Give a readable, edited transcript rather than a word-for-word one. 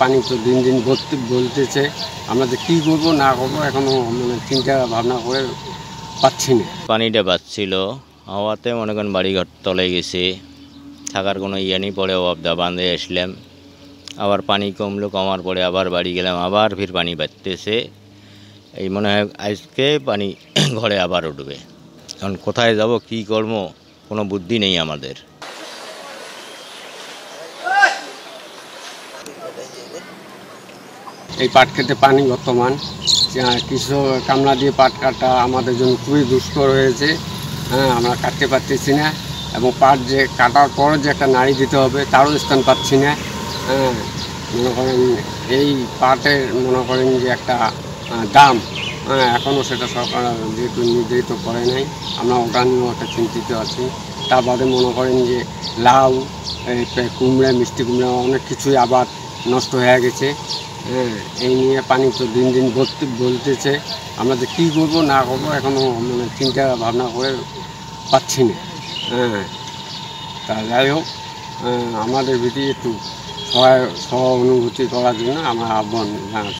পানি তো দিন দিন বলতেছে। আমরা যে কী করবো না করবো এখনও মানে চিন্তা ভাবনা করে পাচ্ছি না। পানিটা বাড়ছিল, হাওয়াতে মনে করেন বাড়িঘর তলে গেছে, থাকার কোনো ইয়ে নেই। পরে অবদা বাঁধে আসলাম, আবার পানি কমলো, কমার পরে আবার বাড়ি গেলাম, আবার ফির পানি বাড়তেছে। এই মনে হয় আজকে পানি ঘরে আবার উঠবে। এখন কোথায় যাব, কী করবো, কোনো বুদ্ধি নেই আমাদের। এই পাট খেতে পানি বর্তমান কৃষক কামলা দিয়ে পাট কাটা আমাদের জন্য খুবই দুষ্কর হয়েছে। হ্যাঁ, আমরা কাটতে পারতেছি না, এবং পাট যে কাটার পর যে একটা নাড়ি দিতে হবে তারও স্থান পাচ্ছি না। হ্যাঁ, মনে করেন এই পাটের মনে করেন যে একটা দাম, হ্যাঁ, এখনও সেটা সরকার যেহেতু নির্ধারিত করে নাই, আমরা ওটা নিয়েও একটা চিন্তিত আছি। তা বাদে মনে করেন যে লাউ, কুমড়া, মিষ্টি কুমড়া অনেক কিছুই আবার নষ্ট হয়ে গেছে। হ্যাঁ, এই নিয়ে পানি তো দিন দিন বলতেছে। আমরা যে কী করবো না করবো এখনও মানে চিন্তা ভাবনা করে পাচ্ছি না। হ্যাঁ, তা যাই হোক, আমাদের ভিতরে একটু সহানুভূতি করার জন্য আমরা আহ্বান জানাচ্ছি।